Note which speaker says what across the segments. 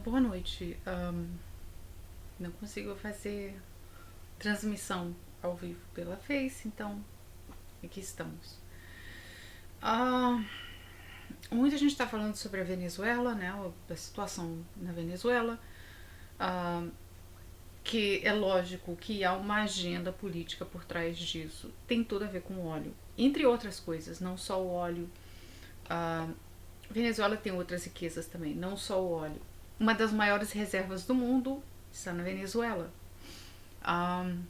Speaker 1: Boa noite. Não consigo fazer transmissão ao vivo pela Face, então aqui estamos. Ah, Muita gente está falando sobre a Venezuela, né? A situação na Venezuela. Ah, que é lógico que há uma agenda política por trás disso. Tem tudo a ver com o óleo. Entre outras coisas, não só o óleo. A Venezuela tem outras riquezas também, não só o óleo. Uma das maiores reservas do mundo está na Venezuela. Um,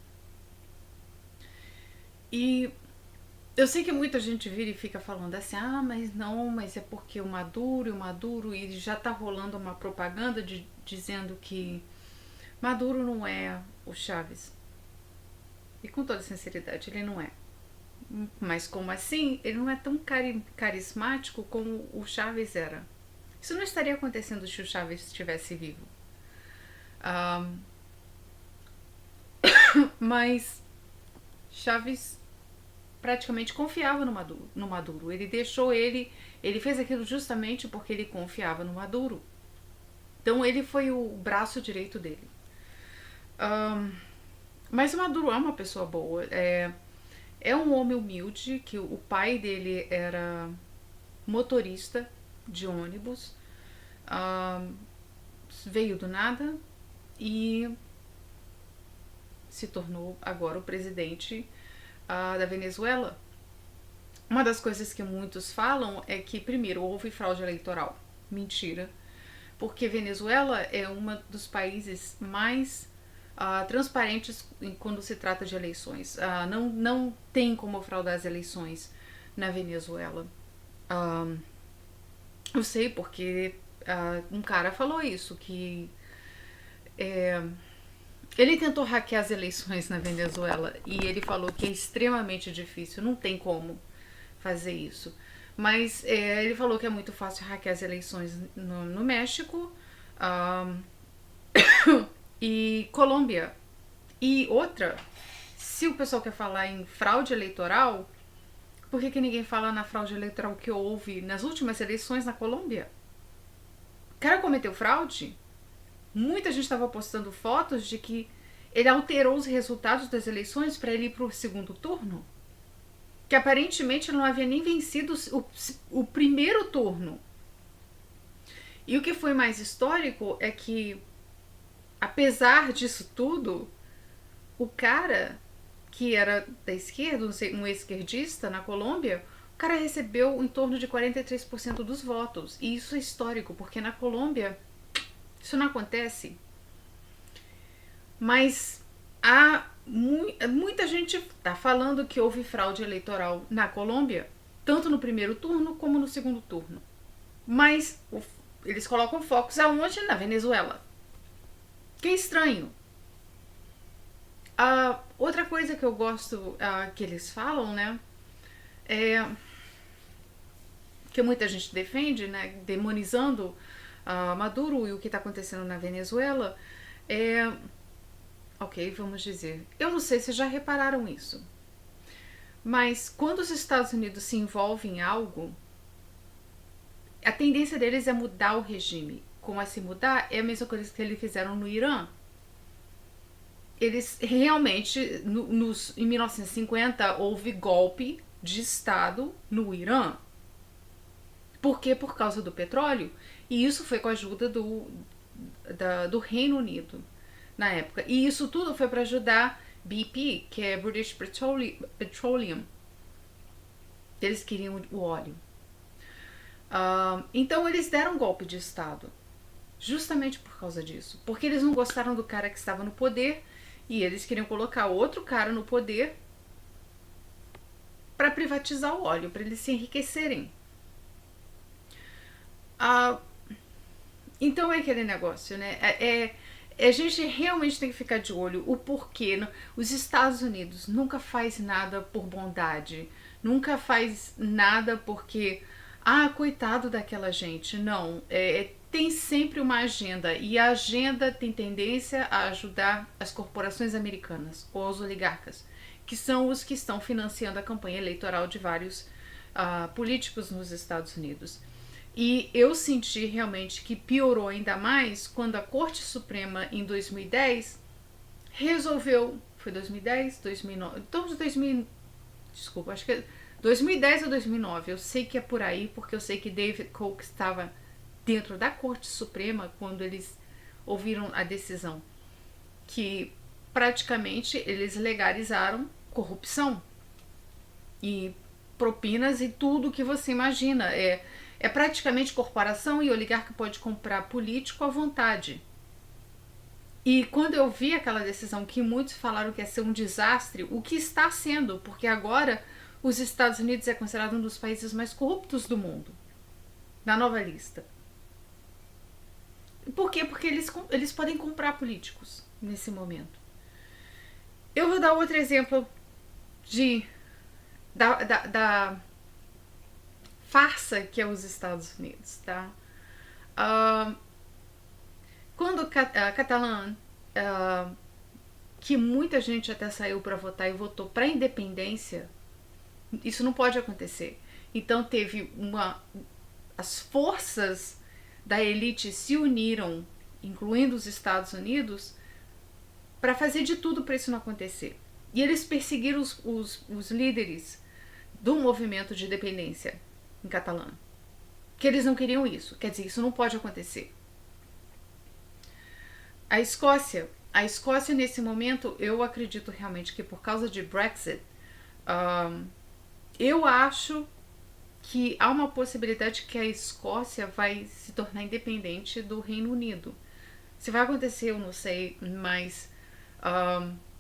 Speaker 1: e eu sei que muita gente vira e fica falando assim, mas não, mas é porque o Maduro, e já tá rolando uma propaganda dizendo que Maduro não é o Chávez. E com toda sinceridade, ele não é. Mas como assim? Ele não é tão carismático como o Chávez era. Isso não estaria acontecendo se o Chávez estivesse vivo. Um, mas Chávez praticamente confiava no Maduro. Ele deixou ele fez aquilo justamente porque ele confiava no Maduro. Então ele foi o braço direito dele. Um, mas o Maduro é uma pessoa boa. É um homem humilde, que o pai dele era motorista de ônibus. Um, Veio do nada e se tornou agora o presidente da Venezuela. Uma das coisas que muitos falam é que, primeiro, houve fraude eleitoral. Mentira. Porque Venezuela é um dos países mais transparentes quando se trata de eleições. Não tem como fraudar as eleições na Venezuela. Eu sei porque um cara falou isso, que ele tentou hackear as eleições na Venezuela e ele falou que é extremamente difícil, não tem como fazer isso. Mas ele falou que é muito fácil hackear as eleições no México e Colômbia. E outra, se o pessoal quer falar em fraude eleitoral, por que ninguém fala na fraude eleitoral que houve nas últimas eleições na Colômbia? O cara cometeu fraude? Muita gente estava postando fotos de que ele alterou os resultados das eleições para ele ir para o segundo turno. Que aparentemente ele não havia nem vencido o primeiro turno. E o que foi mais histórico é que, apesar disso tudo, o cara que era da esquerda, um esquerdista na Colômbia, o cara recebeu em torno de 43% dos votos. E isso é histórico, porque na Colômbia isso não acontece. Mas muita gente está falando que houve fraude eleitoral na Colômbia, tanto no primeiro turno como no segundo turno. Mas eles colocam focos aonde? Na Venezuela. Que é estranho. Outra coisa que eu gosto que eles falam, né, é que muita gente defende, né, demonizando Maduro e o que está acontecendo na Venezuela, ok, vamos dizer, eu não sei se já repararam isso, mas quando os Estados Unidos se envolvem em algo, a tendência deles é mudar o regime. Como é se mudar? É a mesma coisa que eles fizeram no Irã. Eles realmente, em 1950, houve golpe de Estado no Irã. Por quê? Por causa do petróleo. E isso foi com a ajuda do Reino Unido na época. E isso tudo foi para ajudar BP, que é British Petroleum. Eles queriam o óleo. Então eles deram um golpe de Estado. Justamente por causa disso. Porque eles não gostaram do cara que estava no poder e eles queriam colocar outro cara no poder para privatizar o óleo, para eles se enriquecerem. Então é aquele negócio, né? A gente realmente tem que ficar de olho o porquê. Os Estados Unidos nunca faz nada por bondade, nunca faz nada porque coitado daquela gente. Não, tem sempre uma agenda, e a agenda tem tendência a ajudar as corporações americanas ou os oligarcas, que são os que estão financiando a campanha eleitoral de vários políticos nos Estados Unidos. E eu senti realmente que piorou ainda mais quando a Corte Suprema, em 2010, resolveu. Foi 2010? 2009? Então, de 2000. Desculpa, acho que é 2010 ou 2009. Eu sei que é por aí, porque eu sei que David Koch estava dentro da Corte Suprema quando eles ouviram a decisão que praticamente eles legalizaram corrupção e propinas e tudo que você imagina. É praticamente corporação e oligarca pode comprar político à vontade. E quando eu vi aquela decisão que muitos falaram que ia ser um desastre, o que está sendo, porque agora os Estados Unidos é considerado um dos países mais corruptos do mundo, na nova lista. Por quê? Porque eles podem comprar políticos nesse momento. Eu vou dar outro exemplo de da farsa que é os Estados Unidos, tá? Quando a Catalã, que muita gente até saiu para votar e votou para independência, isso não pode acontecer. Então teve as forças da elite se uniram, incluindo os Estados Unidos, para fazer de tudo para isso não acontecer. E eles perseguiram os líderes do movimento de independência em Catalã, que eles não queriam isso. Quer dizer, isso não pode acontecer. A Escócia nesse momento, eu acredito realmente que por causa de Brexit, eu acho que há uma possibilidade que a Escócia vai se tornar independente do Reino Unido. Se vai acontecer, eu não sei, mas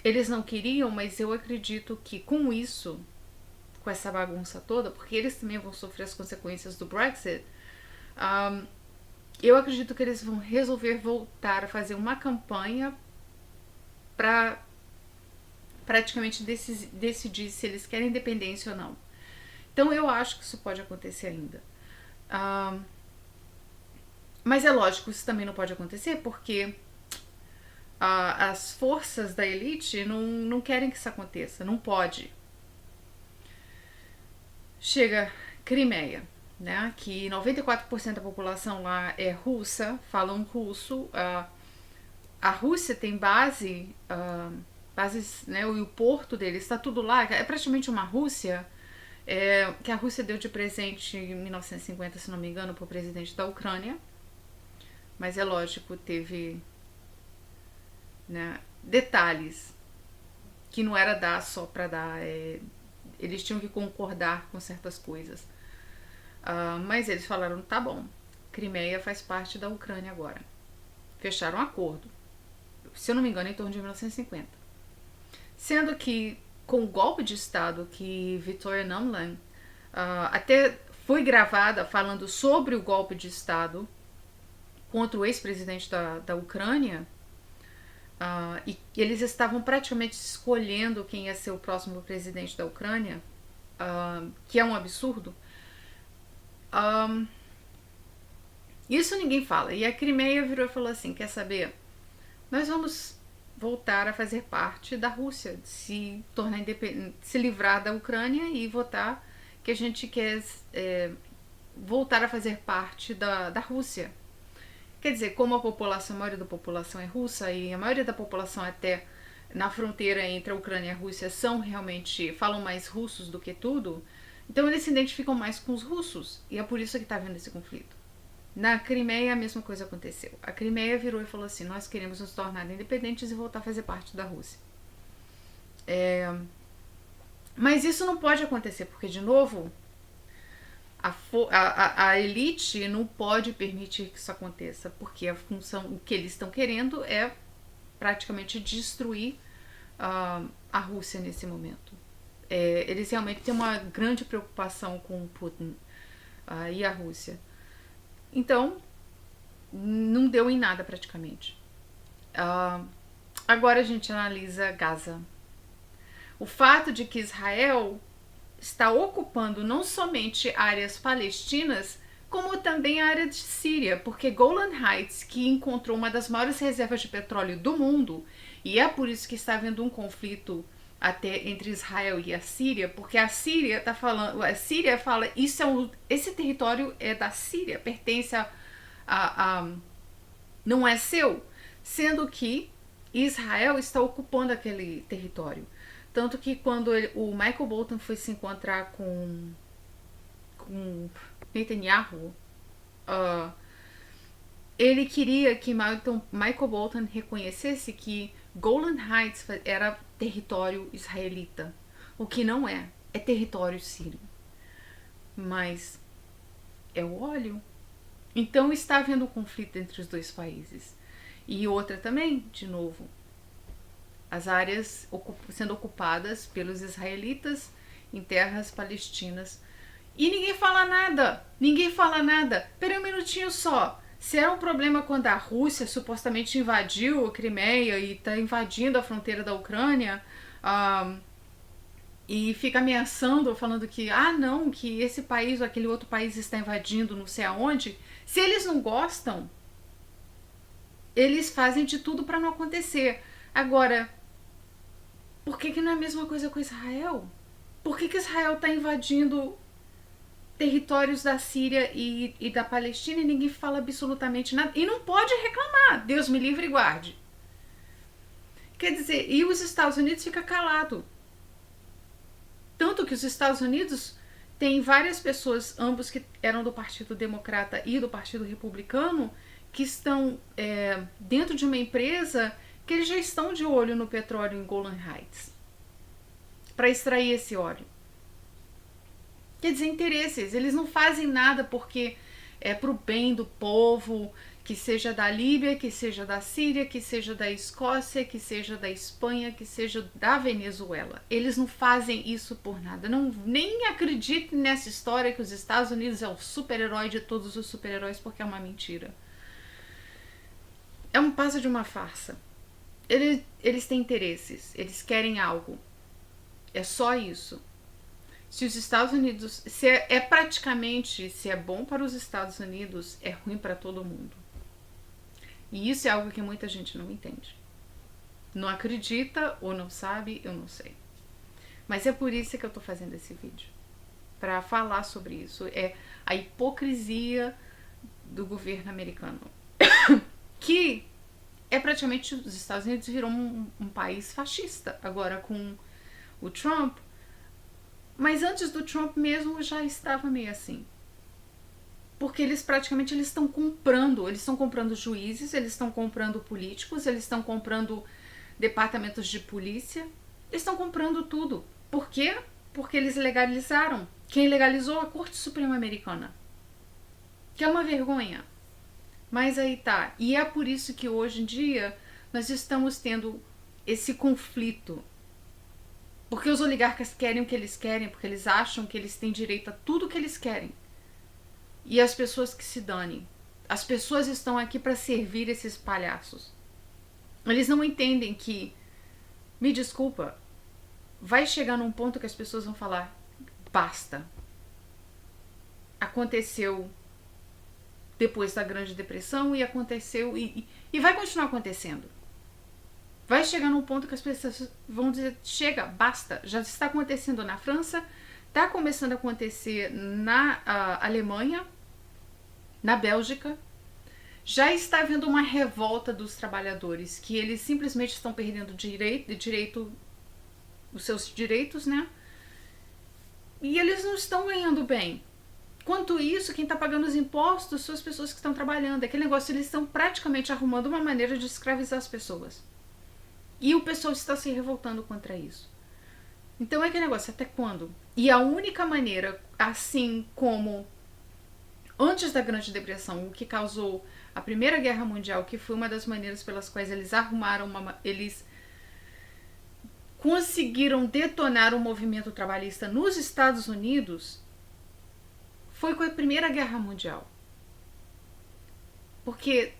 Speaker 1: eles não queriam, mas eu acredito que com isso, com essa bagunça toda, porque eles também vão sofrer as consequências do Brexit, eu acredito que eles vão resolver voltar a fazer uma campanha para praticamente decidir se eles querem independência ou não. Então eu acho que isso pode acontecer ainda. Mas é lógico, isso também não pode acontecer porque as forças da elite não querem que isso aconteça. Não pode. Chega Crimeia, né, que 94% da população lá é russa, falam russo. A Rússia tem bases, né, e o porto deles está tudo lá. É praticamente uma Rússia que a Rússia deu de presente em 1950, se não me engano, para o presidente da Ucrânia. Mas é lógico, teve, né, detalhes que não era dar só para dar. Eles tinham que concordar com certas coisas. Mas eles falaram, tá bom, Crimeia faz parte da Ucrânia agora. Fecharam um acordo, se eu não me engano, em torno de 1950. Sendo que com o golpe de Estado que Victoria Nuland até foi gravada falando sobre o golpe de Estado contra o ex-presidente da Ucrânia, e eles estavam praticamente escolhendo quem ia ser o próximo presidente da Ucrânia, que é um absurdo. Isso ninguém fala. E a Crimeia virou e falou assim, quer saber? Nós vamos voltar a fazer parte da Rússia, se tornar independente, se livrar da Ucrânia e votar que a gente quer voltar a fazer parte da Rússia. Quer dizer, como a maioria da população é russa e a maioria da população até na fronteira entre a Ucrânia e a Rússia falam mais russos do que tudo, então eles se identificam mais com os russos e é por isso que está havendo esse conflito. Na Crimeia a mesma coisa aconteceu. A Crimeia virou e falou assim, nós queremos nos tornar independentes e voltar a fazer parte da Rússia. Mas isso não pode acontecer, porque de novo a elite não pode permitir que isso aconteça, porque o que eles estão querendo é praticamente destruir a Rússia nesse momento. Eles realmente têm uma grande preocupação com o Putin e a Rússia. Então, não deu em nada praticamente. Agora a gente analisa Gaza. O fato de que Israel está ocupando não somente áreas palestinas, como também a área de Síria, porque Golan Heights, que encontrou uma das maiores reservas de petróleo do mundo, e é por isso que está havendo um conflito até entre Israel e a Síria, porque a Síria tá falando, a Síria fala, esse território é da Síria, pertence a não é seu, sendo que Israel está ocupando aquele território. Tanto que quando o Michael Bolton foi se encontrar com Netanyahu, ele queria que Michael Bolton reconhecesse que Golan Heights era território israelita, o que não é, é território sírio. Mas é o óleo. Então está havendo um conflito entre os dois países. E outra também, de novo, as áreas sendo ocupadas pelos israelitas em terras palestinas. E ninguém fala nada. Ninguém fala nada. Pera um minutinho só. Se era um problema quando a Rússia supostamente invadiu a Crimeia e está invadindo a fronteira da Ucrânia, e fica ameaçando, falando que, não, que esse país ou aquele outro país está invadindo não sei aonde, se eles não gostam, eles fazem de tudo para não acontecer. Agora, por que não é a mesma coisa com Israel? Por que Israel está invadindo territórios da Síria e da Palestina e ninguém fala absolutamente nada? E não pode reclamar, Deus me livre e guarde. Quer dizer, e os Estados Unidos fica calado. Tanto que os Estados Unidos têm várias pessoas, ambos que eram do Partido Democrata e do Partido Republicano, que estão dentro de uma empresa que eles já estão de olho no petróleo em Golan Heights para extrair esse óleo. Quer dizer, interesses. Eles não fazem nada porque é pro bem do povo, que seja da Líbia, que seja da Síria, que seja da Escócia, que seja da Espanha, que seja da Venezuela. Eles não fazem isso por nada. Não, nem acreditem nessa história que os Estados Unidos é o super-herói de todos os super-heróis, porque é uma mentira. É um passo de uma farsa. Eles têm interesses, eles querem algo. É só isso. Se os Estados Unidos... se é bom para os Estados Unidos, é ruim para todo mundo. E isso é algo que muita gente não entende. Não acredita ou não sabe, eu não sei. Mas é por isso que eu tô fazendo esse vídeo. Para falar sobre isso. É a hipocrisia do governo americano. Que é praticamente... os Estados Unidos virou um país fascista. Agora com o Trump. Mas antes do Trump mesmo já estava meio assim. Porque eles praticamente estão comprando juízes, eles estão comprando políticos, eles estão comprando departamentos de polícia, eles estão comprando tudo. Por quê? Porque eles legalizaram. Quem legalizou? A Corte Suprema Americana. Que é uma vergonha. Mas aí tá. E é por isso que hoje em dia nós estamos tendo esse conflito. Porque os oligarcas querem o que eles querem, porque eles acham que eles têm direito a tudo o que eles querem. E as pessoas que se danem. As pessoas estão aqui para servir esses palhaços. Eles não entendem que, me desculpa, vai chegar num ponto que as pessoas vão falar, basta. Aconteceu depois da Grande Depressão e aconteceu e vai continuar acontecendo. Vai chegar num ponto que as pessoas vão dizer, chega, basta. Já está acontecendo na França, está começando a acontecer na Alemanha, na Bélgica. Já está havendo uma revolta dos trabalhadores, que eles simplesmente estão perdendo os seus direitos, né? E eles não estão ganhando bem. Quanto isso, quem está pagando os impostos são as pessoas que estão trabalhando. Aquele negócio, eles estão praticamente arrumando uma maneira de escravizar as pessoas. E o pessoal está se revoltando contra isso. Então é aquele negócio, até quando? E a única maneira, assim como antes da Grande Depressão, o que causou a Primeira Guerra Mundial, que foi uma das maneiras pelas quais eles eles conseguiram detonar o movimento trabalhista nos Estados Unidos, foi com a Primeira Guerra Mundial. Porque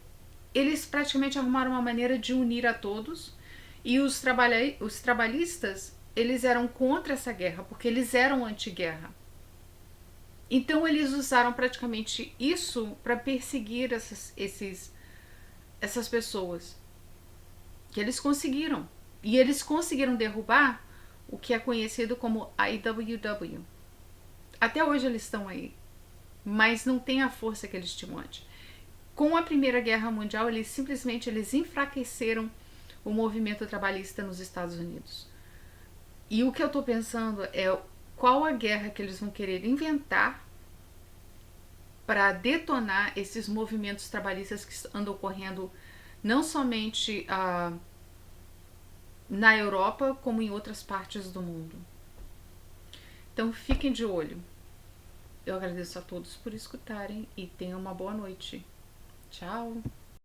Speaker 1: eles praticamente arrumaram uma maneira de unir a todos, e os trabalhistas, eles eram contra essa guerra, porque eles eram anti-guerra. Então eles usaram praticamente isso para perseguir essas pessoas. Que eles conseguiram. E eles conseguiram derrubar o que é conhecido como IWW. Até hoje eles estão aí, mas não tem a força que eles tinham antes. Com a Primeira Guerra Mundial, eles simplesmente enfraqueceram o movimento trabalhista nos Estados Unidos. E o que eu estou pensando é qual a guerra que eles vão querer inventar para detonar esses movimentos trabalhistas que andam ocorrendo não somente na Europa, como em outras partes do mundo. Então fiquem de olho. Eu agradeço a todos por escutarem e tenham uma boa noite. Tchau!